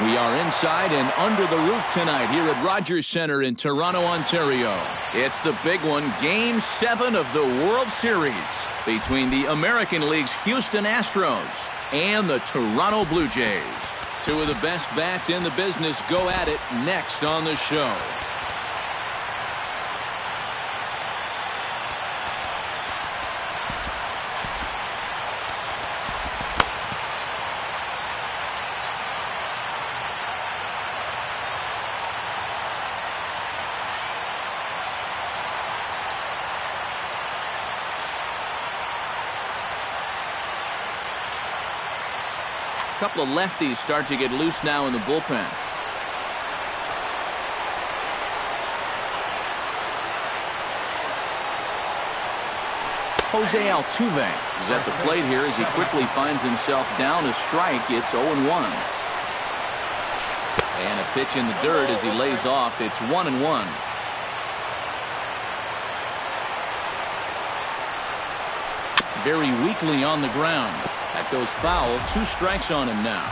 We are inside and under the roof tonight here at Rogers Centre in Toronto, Ontario. It's the big one, Game 7 of the World Series between the American League's Houston Astros and the Toronto Blue Jays. Two of the best bats in the business go at it next on the show. A couple of lefties start to get loose now in the bullpen. Jose Altuve is at the plate here as he quickly finds himself down a strike. It's 0-1. And a pitch in the dirt as he lays off. It's 1-1. Very weakly on the ground. That goes foul. 2 strikes on him now.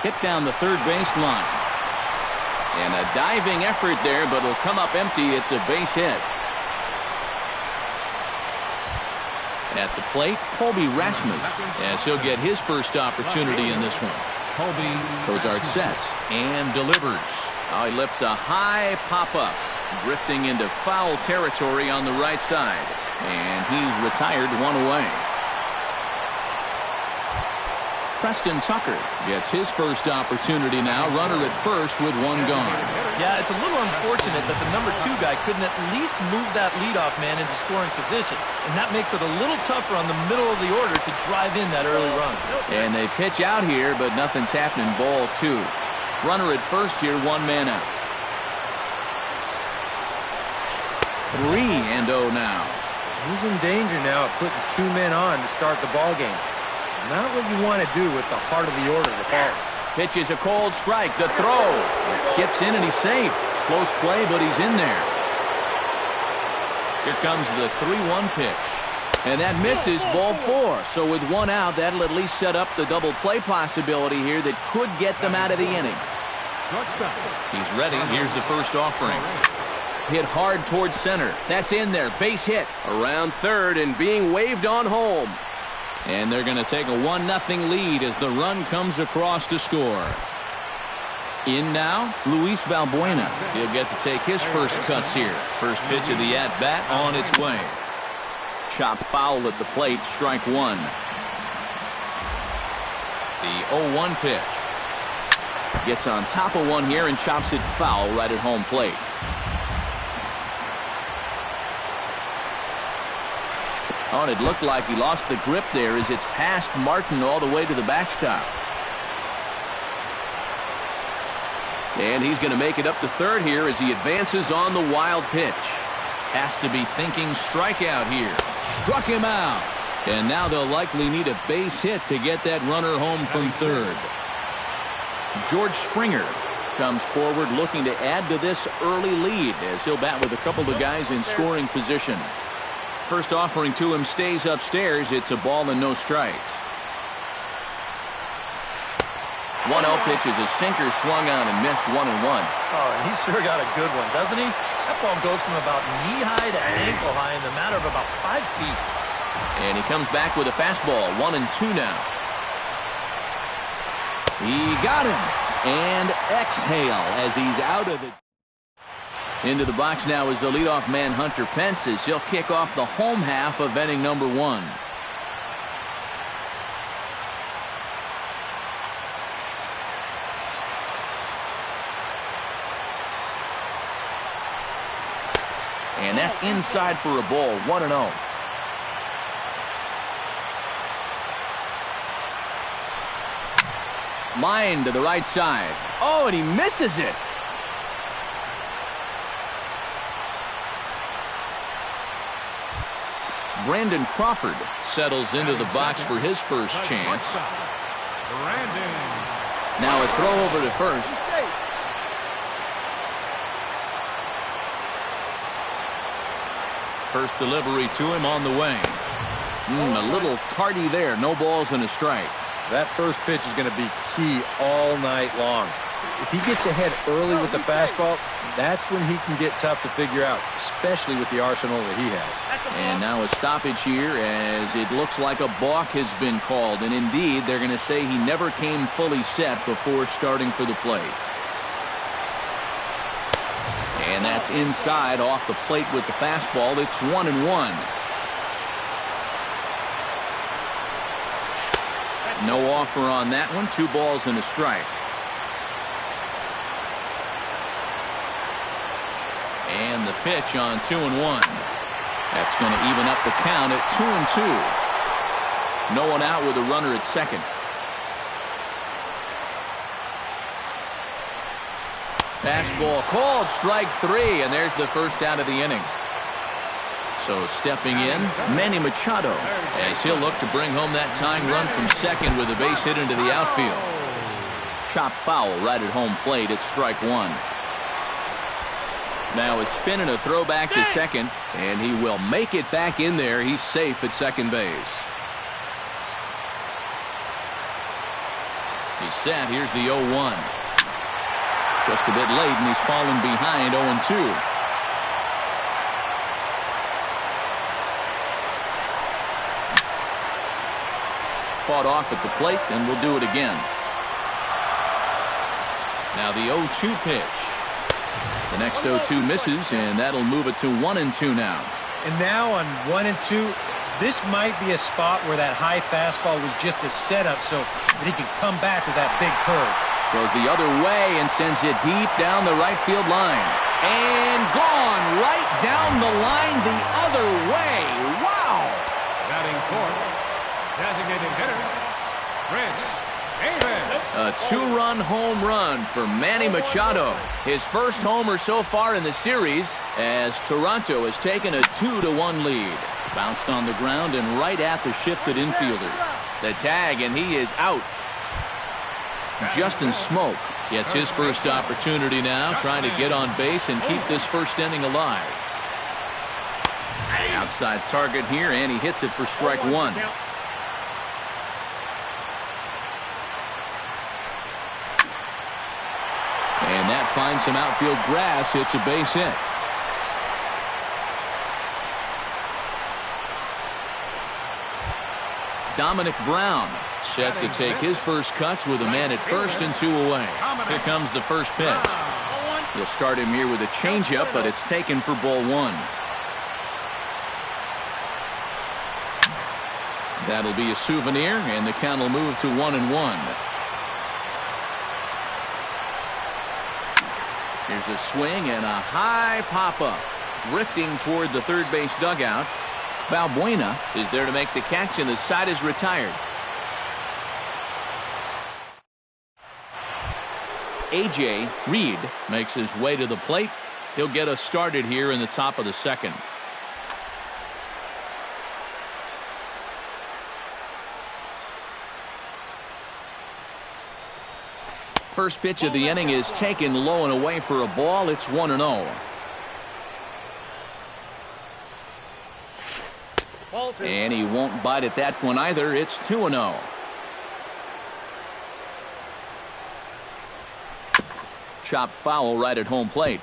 Hit down the third baseline. And a diving effort there, but it'll come up empty. It's a base hit. At the plate, Colby Rasmus, as he'll get his first opportunity in this one. Cozart sets and delivers. Oh, he lifts a high pop-up. Drifting into foul territory on the right side. And he's retired 1 away. Preston Tucker gets his first opportunity now. Runner at first with 1 gone. Yeah, it's a little unfortunate that the number 2 guy couldn't at least move that leadoff man into scoring position. And that makes it a little tougher on the middle of the order to drive in that early run. And they pitch out here, but nothing's happening. Ball 2. Runner at first here, 1 man out. 3-0 now. He's in danger now of putting 2 men on to start the ball game. Not what you want to do with the heart of the order to follow. Pitch is a cold strike. The throw. It skips in and he's safe. Close play, but he's in there. Here comes the 3-1 pitch. And that misses. Ball 4. So with 1 out, that'll at least set up the double play possibility here that could get them out of the inning. He's ready. Here's the first offering. Hit hard towards center. That's in there. Base hit. Around third and being waved on home. And they're going to take a 1-0 lead as the run comes across to score. In now, Luis Valbuena. He'll get to take his first cuts here. First pitch of the at-bat on its way. Chop foul at the plate. Strike 1. The 0-1 pitch. Gets on top of one here and chops it foul right at home plate. Oh, and it looked like he lost the grip there as it's past Martin all the way to the backstop. And he's going to make it up to third here as he advances on the wild pitch. Has to be thinking strikeout here. Struck him out. And now they'll likely need a base hit to get that runner home from third. George Springer comes forward looking to add to this early lead as he'll bat with a couple of guys in scoring position. First offering to him stays upstairs. It's a ball and no strikes. 1-0 pitch is a sinker swung on and missed 1-1. Oh, and he sure got a good one, doesn't he? That ball goes from about knee-high to ankle-high in the matter of about 5 feet. And he comes back with a fastball. 1-2 now. He got him. And exhale as he's out of it. Into the box now is the leadoff man Hunter Pence as he'll kick off the home half of inning number 1. And that's inside for a ball. 1-0. Line to the right side. Oh, and he misses it. Brandon Crawford settles into the box for his first chance. Now a throw over to first. First delivery to him on the way. A little tardy there. No balls and a strike. That first pitch is going to be key all night long. If he gets ahead early with the fastball, that's when he can get tough to figure out, especially with the arsenal that he has. And now a stoppage here as it looks like a balk has been called. And indeed, they're going to say he never came fully set before starting for the plate. And that's inside off the plate with the fastball. It's 1-1. No offer on that one. 2 balls and a strike. And the pitch on 2-1. That's going to even up the count at 2-2. No one out with a runner at second. Fastball called, strike 3, and there's the first out of the inning. So stepping in, Manny Machado, as he'll look to bring home that tying run from second with a base hit into the outfield. Chopped foul right at home plate. It's strike 1. Now a spin and a throw back to second, and he will make it back in there. He's safe at second base. He's set. Here's the 0-1. Just a bit late, and he's fallen behind 0-2. Fought off at the plate, and we'll do it again. Now the 0-2 pitch. The next 0-2 misses, and that'll move it to 1-2 now. And now on 1-2, this might be a spot where that high fastball was just a setup so that he can come back with that big curve. Goes the other way and sends it deep down the right field line. And gone right down the line the other way. Wow! Batting fourth, designated hitter, Chris Davis. A 2-run home run for Manny Machado. His first homer so far in the series as Toronto has taken a 2-1 lead. Bounced on the ground and right at the shifted infielders. The tag, and he is out. Justin Smoke gets his first opportunity now, trying to get on base and keep this first inning alive. Outside target here, and he hits it for strike 1. And that finds some outfield grass. It's a base hit. Dominic Brown set to take his first cuts with a man at first and 2 away. Here comes the first pitch. He'll start him here with a changeup, but it's taken for ball 1. That'll be a souvenir, and the count will move to 1-1. Here's a swing and a high pop-up. Drifting toward the third base dugout. Valbuena is there to make the catch, and the side is retired. A.J. Reed makes his way to the plate. He'll get us started here in the top of the second. First pitch of the inning is taken low and away for a ball. It's 1-0. And he won't bite at that one either. It's 2-0. Chopped foul right at home plate.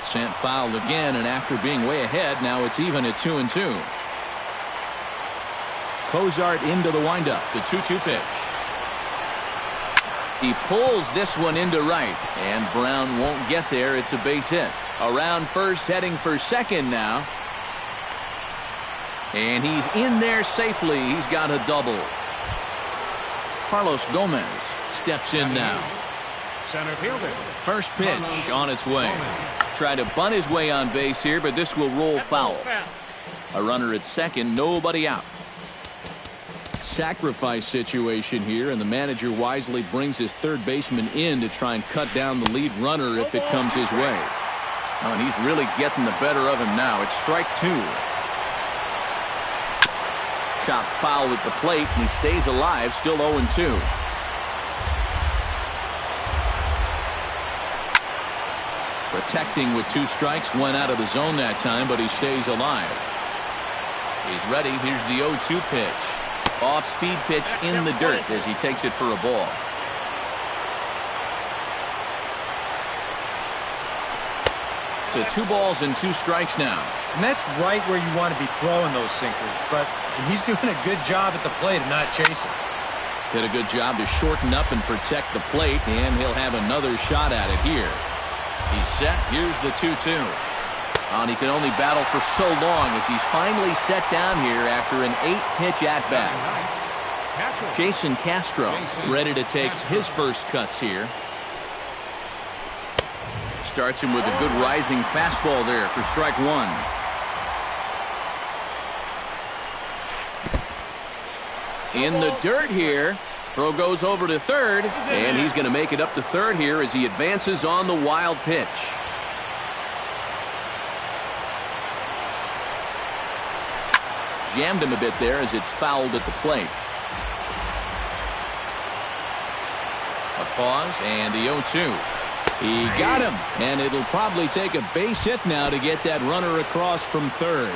Sent foul again, and after being way ahead, now it's even at 2-2. Cozart into the windup. The 2-2 pitch. He pulls this one into right, and Brown won't get there. It's a base hit. Around first, heading for second now. And he's in there safely. He's got a double. Carlos Gomez steps in now. Center fielder. First pitch on its way. Try to bunt his way on base here, but this will roll foul. A runner at second, nobody out. Sacrifice situation here, and the manager wisely brings his third baseman in to try and cut down the lead runner if it comes his way. Oh, and he's really getting the better of him now. It's strike 2. Chopped foul at the plate, and he stays alive, still 0-2. Protecting with 2 strikes, went out of the zone that time, but he stays alive. He's ready. Here's the 0-2 pitch. Off-speed pitch in the dirt as he takes it for a ball. To 2 balls and 2 strikes now. And that's right where you want to be throwing those sinkers, but he's doing a good job at the plate of not chasing. Did a good job to shorten up and protect the plate, and he'll have another shot at it here. He's set. Here's the 2-2. And he can only battle for so long as he's finally set down here after an 8-pitch at-bat. Jason Castro ready to take his first cuts here. Starts him with a good rising fastball there for strike 1. In the dirt here. Throw goes over to third, and he's going to make it up to third here as he advances on the wild pitch. Jammed him a bit there as it's fouled at the plate. A pause and the 0-2. He got him, and it'll probably take a base hit now to get that runner across from third.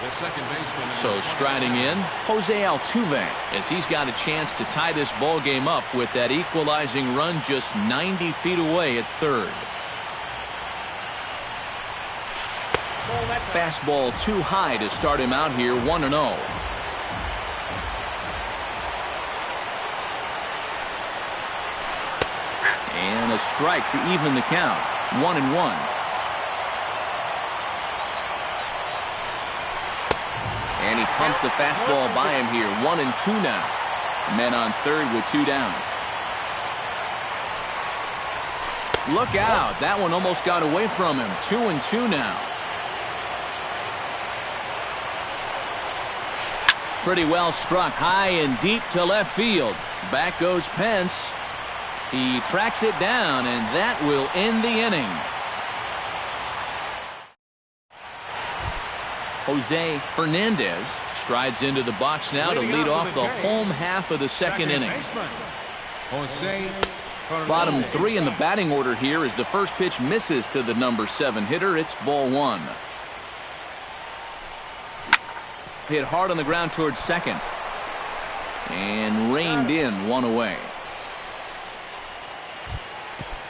The second baseman. So striding in, Jose Altuve, as he's got a chance to tie this ball game up with that equalizing run just 90 feet away at third. Fastball too high to start him out here, 1-0. And a strike to even the count, 1-1. And he pumps the fastball by him here. 1-2 now. Men on third with 2 down. Look out. That one almost got away from him. 2-2 now. Pretty well struck high and deep to left field. Back goes Pence. He tracks it down, and that will end the inning. Jose Fernandez strides into the box now to lead off the home half of the second inning. Bottom 3 in the batting order here as the first pitch misses to the number 7 hitter. It's ball 1. Hit hard on the ground towards second. And reined in, 1 away.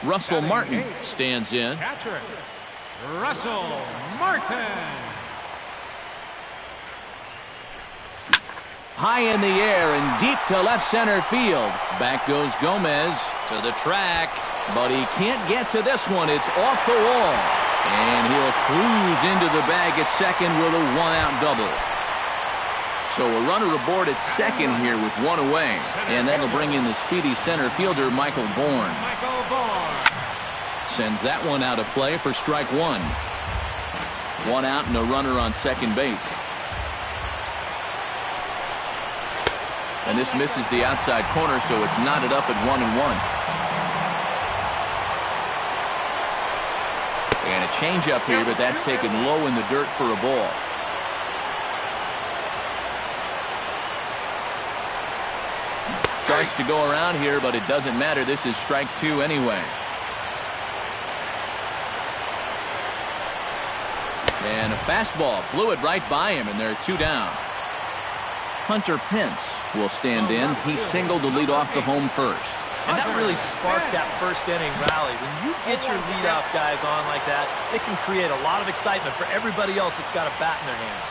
Russell Martin stands in. Catcher, Russell Martin. High in the air and deep to left center field. Back goes Gomez to the track, but he can't get to this one. It's off the wall, and he'll cruise into the bag at second with a 1-out double. So a runner aboard at second here with 1 away, and that'll bring in the speedy center fielder Michael Bourne. Sends that one out of play for strike 1. 1 out and a runner on second base. And this misses the outside corner, so it's knotted up at 1-1. And a changeup here, but that's taken low in the dirt for a ball. Starts to go around here, but it doesn't matter. This is strike 2 anyway. And a fastball blew it right by him, and there are 2 down. Hunter Pence will stand in. He singled to lead off the home first. And that really sparked that first inning rally. When you get your leadoff guys on like that, it can create a lot of excitement for everybody else that's got a bat in their hands.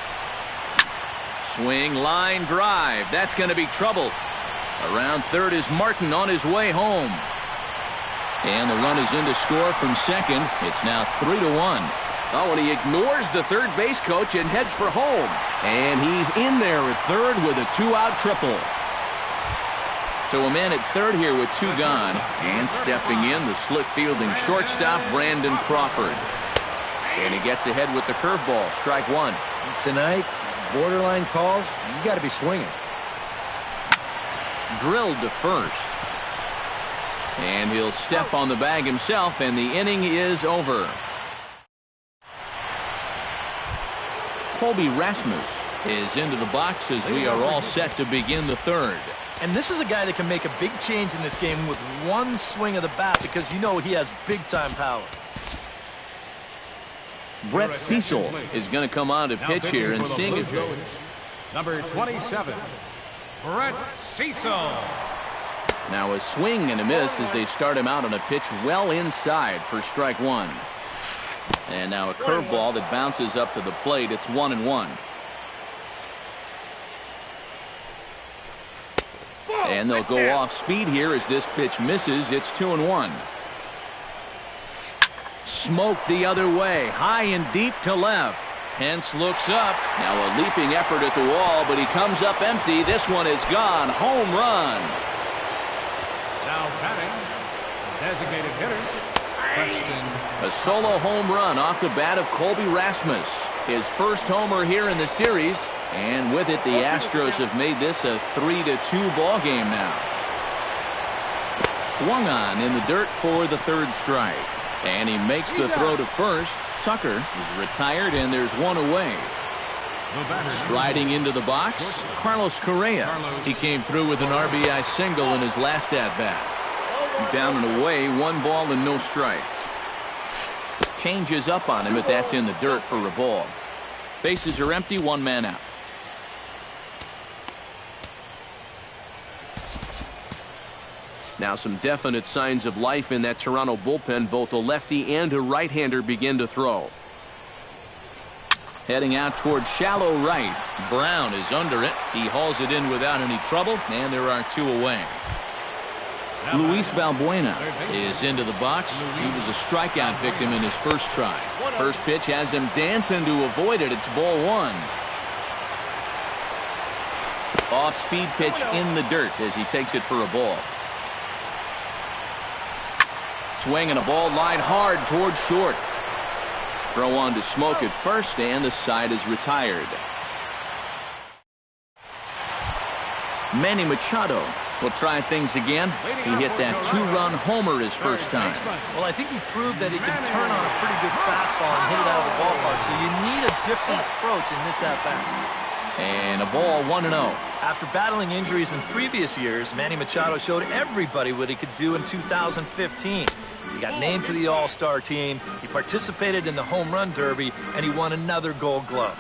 Swing, line, drive. That's going to be trouble. Around third is Martin on his way home. And the run is in to score from second. It's now 3-1. Oh, and he ignores the third base coach and heads for home. And he's in there at third with a 2-out triple. So a man at third here with 2 gone. And stepping in, the slick fielding shortstop, Brandon Crawford. And he gets ahead with the curveball, strike 1. Tonight, borderline calls, you got to be swinging. Drilled to first. And he'll step on the bag himself, and the inning is over. Colby Rasmus is into the box as we are all set to begin the third. And this is a guy that can make a big change in this game with 1 swing of the bat because you know he has big-time power. Brett Cecil is going to come on to pitch here, and seeing as though number 27, Brett Cecil. now a swing and a miss as they start him out on a pitch well inside for strike one. And now a curveball that bounces up to the plate. It's 1-1. And they'll go off speed here as this pitch misses. It's 2-1. Smoke the other way, high and deep to left. Hence looks up. Now a leaping effort at the wall, but he comes up empty. This one is gone. Home run. Now batting, designated hitter, Preston. A solo home run off the bat of Colby Rasmus. His first homer here in the series. And with it, the Astros have made this a 3-2 ball game now. Swung on in the dirt for the third strike. And he makes the throw to first. Tucker is retired, and there's one away. Striding into the box, Carlos Correa. He came through with an RBI single in his last at-bat. Down and away, 1 ball and no strikes. Changes up on him, but that's in the dirt for a ball. Bases are empty, 1 man out. Now some definite signs of life in that Toronto bullpen. Both a lefty and a right-hander begin to throw. Heading out towards shallow right. Brown is under it. He hauls it in without any trouble, and there are 2 away. Luis Valbuena is into the box. He was a strikeout victim in his first try. First pitch has him dancing to avoid it. It's ball 1. Off-speed pitch in the dirt as he takes it for a ball. Swing and a ball line hard towards short. Throw on to Smoke at first, and the side is retired. Manny Machado will try things again. He hit that 2-run homer his first time. Well, I think he proved that he can turn on a pretty good fastball and hit it out of the ballpark, so you need a different approach in this at-bat. And a ball 1-0. After battling injuries in previous years, Manny Machado showed everybody what he could do in 2015. He got named to the All-Star team, he participated in the Home Run Derby, and he won another Gold Glove.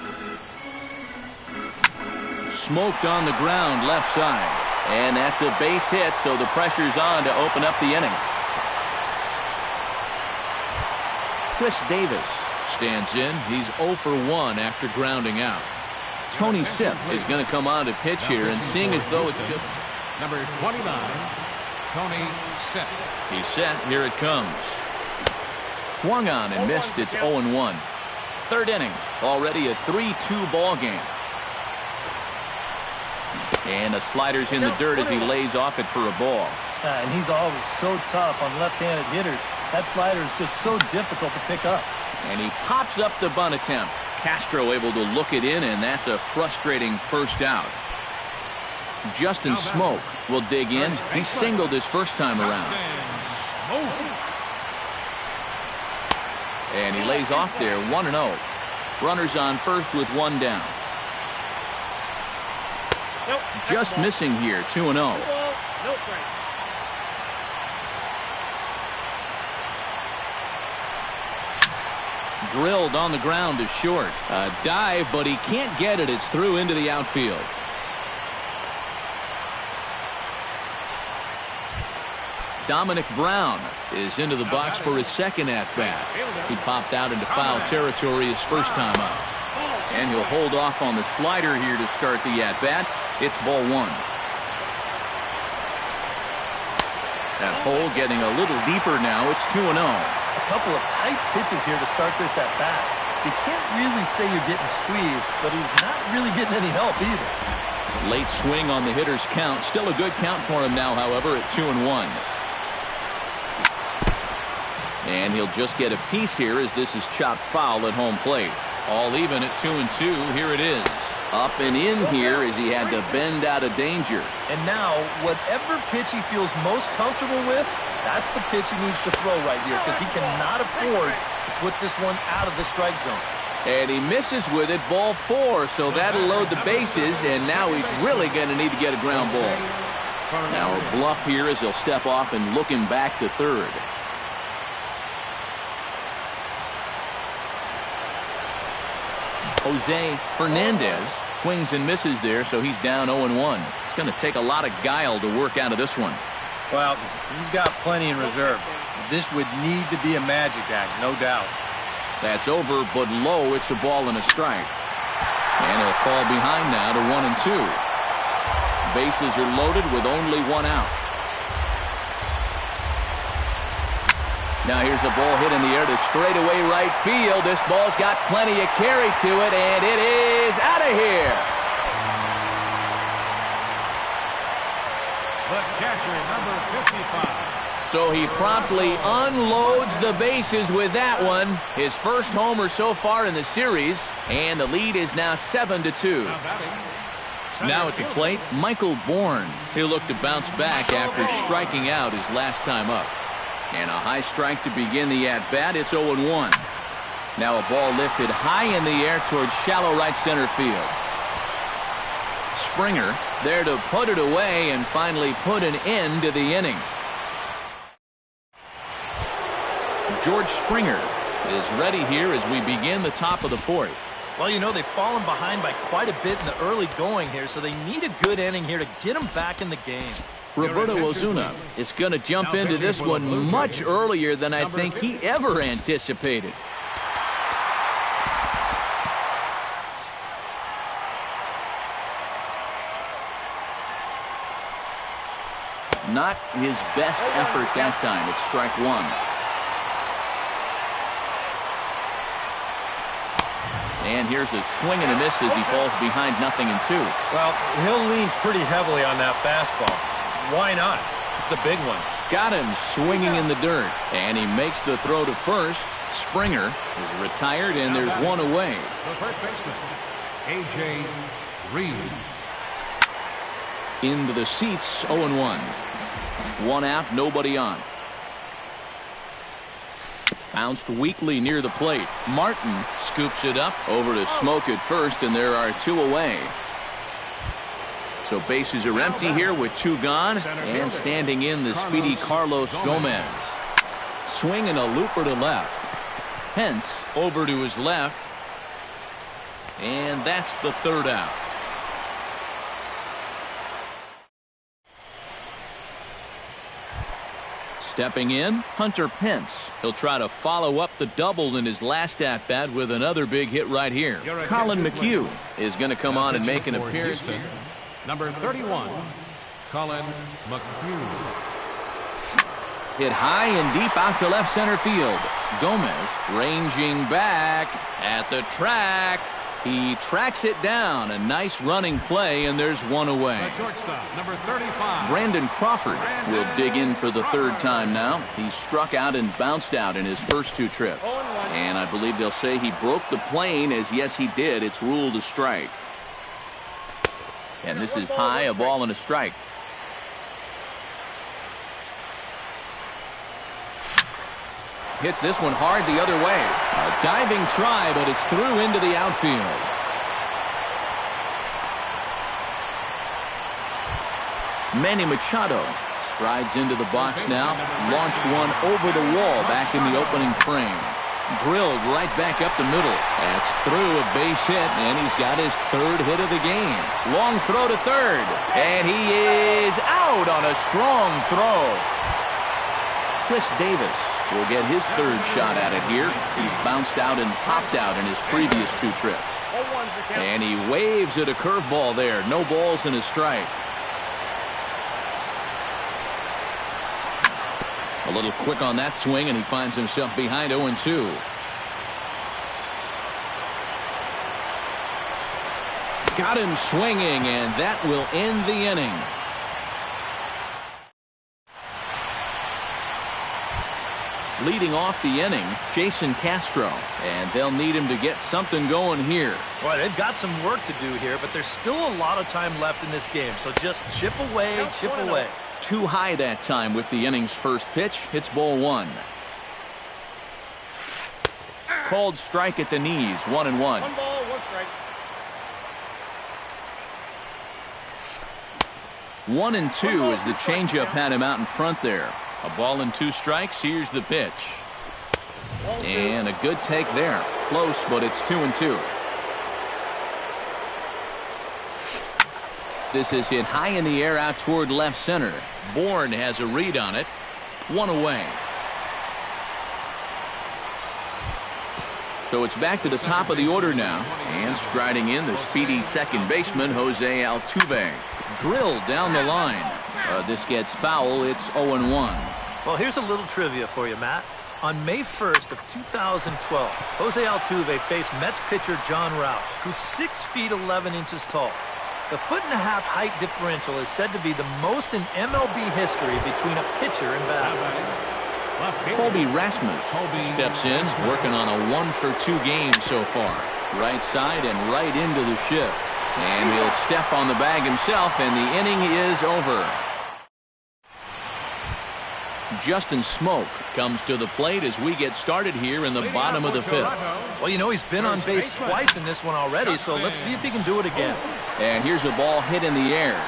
Smoked on the ground left side. And that's a base hit, so the pressure's on to open up the inning. Chris Davis stands in. He's 0 for 1 after grounding out. Tony Sipp is going to come on to pitch here, and seeing as though it's just number 29, Tony Sipp. He's set. Here it comes. Swung on and missed. It's 0-1. Third inning. Already a 3-2 ball game. And the slider's in the dirt as he lays off it for a ball. And he's always so tough on left-handed hitters. That slider is just so difficult to pick up. And he pops up the bunt attempt. Castro able to look it in, and that's a frustrating first out. Justin Smoke will dig in. He singled his first time around. And he lays off there, 1-0. Runners on first with 1 down. Just missing here, 2-0. Drilled on the ground to short. A dive, but he can't get it. It's through into the outfield. Dominic Brown is into the box for his second at-bat. He popped out into foul territory his first time up. And he'll hold off on the slider here to start the at-bat. It's ball 1. That hole getting a little deeper now. It's 2-0. A couple of tight pitches here to start this at-bat. You can't really say you're getting squeezed, but he's not really getting any help either. Late swing on the hitter's count. Still a good count for him now, however, at 2-1. And he'll just get a piece here as this is chopped foul at home plate. All even at 2-2. Here it is. Up and in here as he had to bend out of danger. And now, whatever pitch he feels most comfortable with, that's the pitch he needs to throw right here, because he cannot afford to put this one out of the strike zone. And he misses with it, ball 4, so that'll load the bases, and now he's really going to need to get a ground ball. Now a bluff here as he'll step off and look him back to third. Jose Fernandez swings and misses there, so he's down 0-1. It's going to take a lot of guile to work out of this one. Well, he's got plenty in reserve. This would need to be a magic act, no doubt. That's over, but low. It's a ball and a strike. And he'll fall behind now to 1-2. Bases are loaded with only one out. Now here's a ball hit in the air to straightaway right field. This ball's got plenty of carry to it, and it is out of here. The catcher, number 55. So he promptly unloads the bases with that one. His first homer so far in the series, and the lead is now 7-2. Now at the plate, Michael Bourne. He'll look to bounce back after striking out his last time up. And a high strike to begin the at-bat. It's 0-1. Now a ball lifted high in the air towards shallow right center field. Springer there to put it away and finally put an end to the inning. George Springer is ready here as we begin the top of the fourth. Well, you know, they've fallen behind by quite a bit in the early going here, so they need a good inning here to get them back in the game. Roberto Osuna is going to jump into this one much earlier than I think he ever anticipated. Not his best effort that time. It's strike one. And here's a swing and a miss as he falls behind 0-2. Well, he'll lean pretty heavily on that fastball. Why not? It's a big one. Got him swinging in the dirt. And he makes the throw to first. Springer is retired, and there's one away. The first baseman, A.J. Reed. Into the seats, 0-1. One out, nobody on. Bounced weakly near the plate. Martin scoops it up over to Smoke at first, and there are two away. So bases are empty here with two gone, and standing in the speedy Carlos Gomez. Swing and a looper to left. Pence over to his left, and that's the third out. Stepping in, Hunter Pence. He'll try to follow up the double in his last at-bat with another big hit right here. Colin McHugh is going to come on and make an appearance. Number 31, Colin McHugh. Hit high and deep out to left center field. Gomez ranging back at the track. He tracks it down. A nice running play, and there's one away. The shortstop, number 35. Brandon Crawford will dig in for the third time now. He struck out and bounced out in his first two trips. And I believe they'll say he broke the plane, as yes he did. It's ruled a strike. And this is high, a ball and a strike. Hits this one hard the other way. A diving try, but it's through into the outfield. Manny Machado strides into the box now. Launched one over the wall back in the opening frame. Drilled right back up the middle. That's through, a base hit, and he's got his third hit of the game. Long throw to third, and he is out on a strong throw. Chris Davis will get his third shot at it here. He's bounced out and popped out in his previous two trips. And he waves at a curveball there. No balls and a strike. A little quick on that swing, and he finds himself behind 0-2. Got him swinging, and that will end the inning. Leading off the inning, Jason Castro, and they'll need him to get something going here. Boy, they've got some work to do here, but there's still a lot of time left in this game, so just chip away, chip away. Too high that time with the inning's first pitch. It's ball one. Called strike at the knees, 1-1. One ball, one strike. 1-2 as the changeup had him out in front there. A ball and two strikes. Here's the pitch. And a good take there. Close, but it's 2-2. This is hit high in the air out toward left center. Bourne has a read on it. One away. So it's back to the top of the order now. And striding in, the speedy second baseman, Jose Altuve. Drilled down the line. This gets foul. It's 0-1. Well, here's a little trivia for you, Matt. On May 1st of 2012, Jose Altuve faced Mets pitcher John Roush, who's 6 feet 11 inches tall. The 1.5-foot height differential is said to be the most in MLB history between a pitcher and batter. Colby Rasmus steps in, working on a 1-for-2 game so far. Right side and right into the shift. And he'll step on the bag himself, and the inning is over. Justin Smoke comes to the plate as we get started here in the bottom of the 5th. Well, you know, he's been on base twice in this one already, so let's see if he can do it again. And here's a ball hit in the air.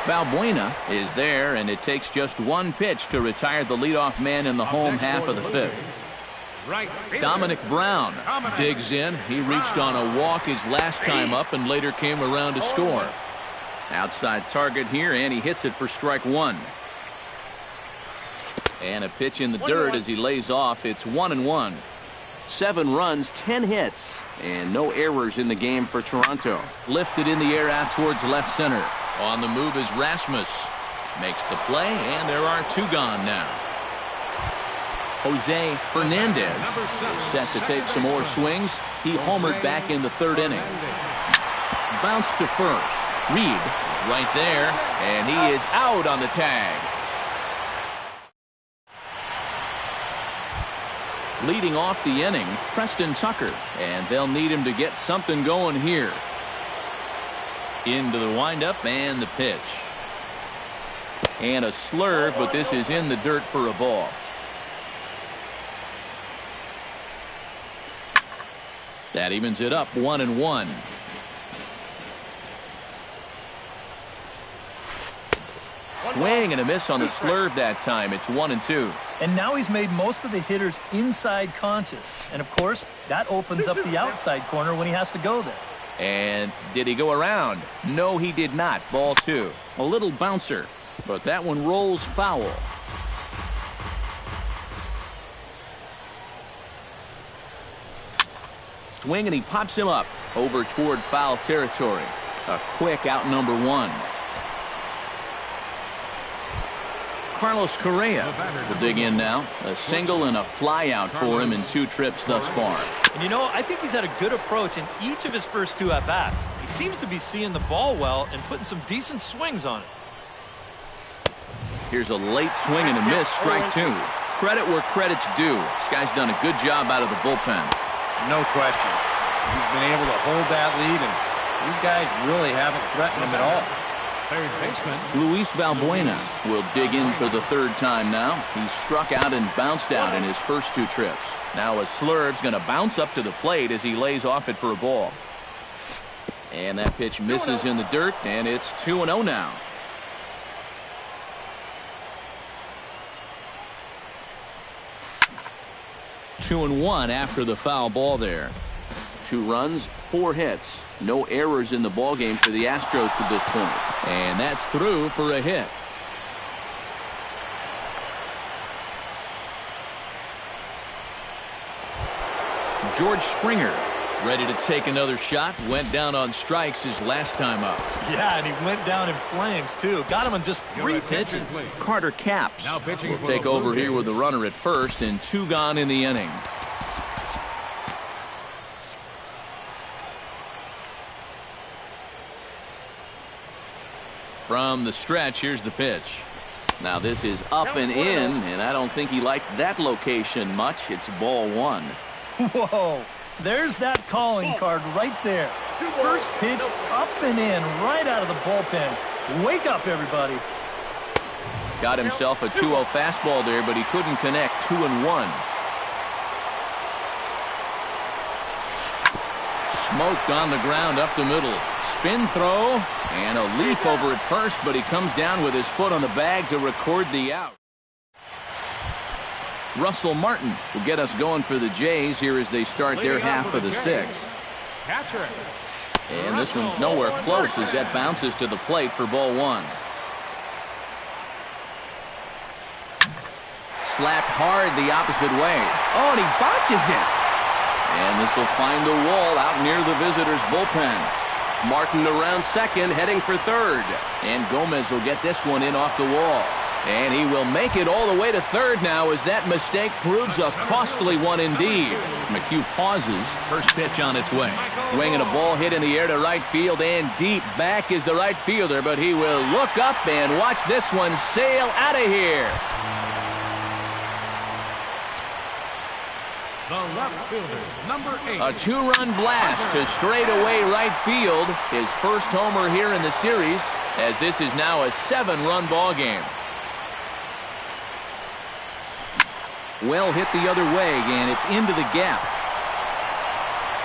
Valbuena is there, and it takes just one pitch to retire the leadoff man in the home half of the 5th. Dominic Brown digs in. He reached on a walk his last time up and later came around to score. Outside target here, and he hits it for strike 1. And a pitch in the dirt as he lays off. It's 1-1. 7 runs, 10 hits, and no errors in the game for Toronto. Lifted in the air out towards left center. On the move is Rasmus. Makes the play, and there are 2 gone now. Jose Fernandez is set to take some more swings. He homered back in the 3rd inning. Bounce to first. Reed is right there, and he is out on the tag. Leading off the inning, Preston Tucker, and they'll need him to get something going here. Into the windup and the pitch. And a slurve, but this is in the dirt for a ball. That evens it up 1-1. Swing and a miss on the slurve that time. It's 1-2. And now he's made most of the hitters inside conscious. And, of course, that opens up the outside corner when he has to go there. And did he go around? No, he did not. Ball 2. A little bouncer, but that one rolls foul. Swing, and he pops him up over toward foul territory. A quick out number 1. Carlos Correa will dig in now. A single and a fly out for him in 2 trips thus far. And you know, I think he's had a good approach in each of his first 2 at-bats. He seems to be seeing the ball well and putting some decent swings on it. Here's a late swing and a miss, strike 2. Credit where credit's due. This guy's done a good job out of the bullpen. No question. He's been able to hold that lead, and these guys really haven't threatened him at all. Luis Valbuena will dig in for the 3rd time now. He struck out and bounced out in his first 2 trips. Now a slurve's going to bounce up to the plate as he lays off it for a ball. And that pitch misses in the dirt, and it's 2-0 now. Two and 1 after the foul ball there. 2 runs, 4 hits. No errors in the ballgame for the Astros to this point. And that's through for a hit. George Springer ready to take another shot. Went down on strikes his last time up. Yeah, and he went down in flames, too. Got him in just 3 pitches. Carter Capps will take over here with the runner at first and 2 gone in the inning. From the stretch, here's the pitch. Now this is up and in, and I don't think he likes that location much. It's ball 1. Whoa, there's that calling card right there. First pitch up and in, right out of the bullpen. Wake up, everybody. Got himself a 2-0 fastball there, but he couldn't connect. 2-1. Smoked on the ground up the middle. Spin throw and a leap over at first, but he comes down with his foot on the bag to record the out. Russell Martin will get us going for the Jays here as they start their half of the 6th. And this one's nowhere close as that bounces to the plate for ball one. Slapped hard the opposite way. Oh, and he botches it. And this will find the wall out near the visitors' bullpen. Martin around second, heading for third. And Gomez will get this one in off the wall. And he will make it all the way to third now as that mistake proves a costly one indeed. McHugh pauses. First pitch on its way. Swinging a ball hit in the air to right field, and deep back is the right fielder, but he will look up and watch this one sail out of here. The left fielder, number 8. A two-run blast to straightaway right field. His first homer here in the series, as this is now a 7-run ball game. Well hit the other way, and it's into the gap.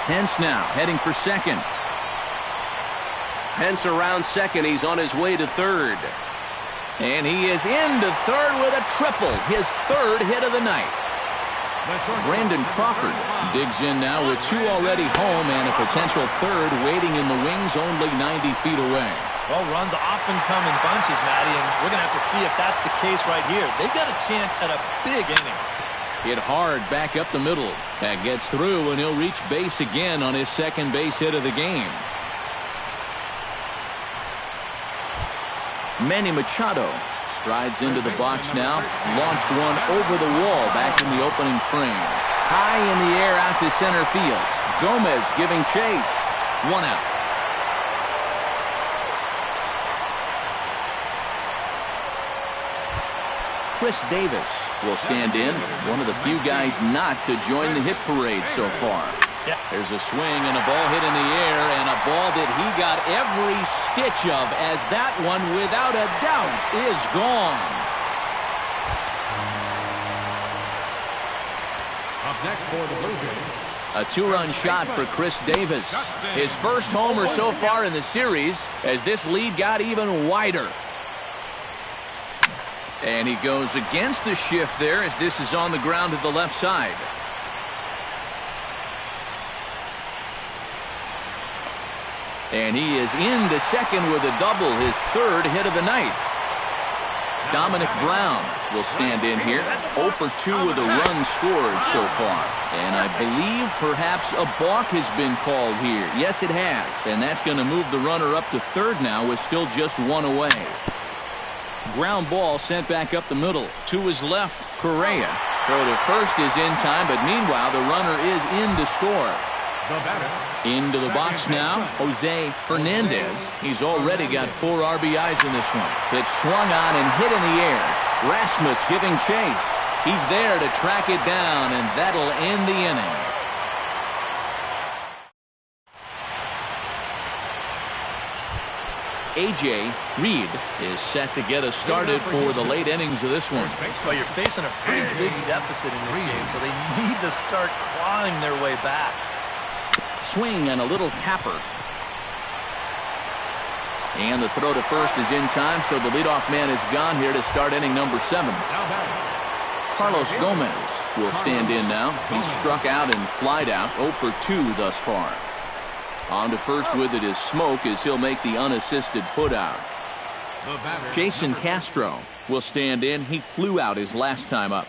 Pence now heading for second. Pence around second. He's on his way to third. And he is into third with a triple, his third hit of the night. Brandon Crawford digs in now with two already home and a potential third waiting in the wings only 90 feet away. Well, runs often come in bunches, Matty, and we're going to have to see if that's the case right here. They've got a chance at a big inning. Hit hard back up the middle. That gets through, and he'll reach base again on his second base hit of the game. Manny Machado strides into the box now. Launched one over the wall back in the opening frame. High in the air out to center field. Gomez giving chase. 1 out. Chris Davis will stand in. One of the few guys not to join the hit parade so far. Yeah. There's a swing and a ball hit in the air, and a ball that he got every stitch of, as that one, without a doubt, is gone. Up next for the Blue Jays. A two-run shot for Chris Davis. His first homer so far in the series, as this lead got even wider. And he goes against the shift there as this is on the ground to the left side. And he is into second with a double, his third hit of the night. Dominic Brown will stand in here. 0 for 2 with a run scored so far. And I believe perhaps a balk has been called here. Yes, it has. And that's going to move the runner up to third now with still just 1 away. Ground ball sent back up the middle. To his left, Correa. Throw to first is in time, but meanwhile the runner is in to score. Into the box now, Jose Fernandez. He's already got 4 RBIs in this one. It's swung on and hit in the air. Rasmus giving chase. He's there to track it down, and that'll end the inning. A.J. Reed is set to get us started for the late innings of this one. Well, you're facing a pretty big deficit in this game, so they need to start clawing their way back. Swing and a little tapper. And the throw to first is in time, so the leadoff man is gone here to start inning number 7. Carlos Gomez will stand in now. He's struck out and flied out, 0 for 2 thus far. On to first with it is Smoke as he'll make the unassisted putout. Jason Castro will stand in. He flew out his last time up.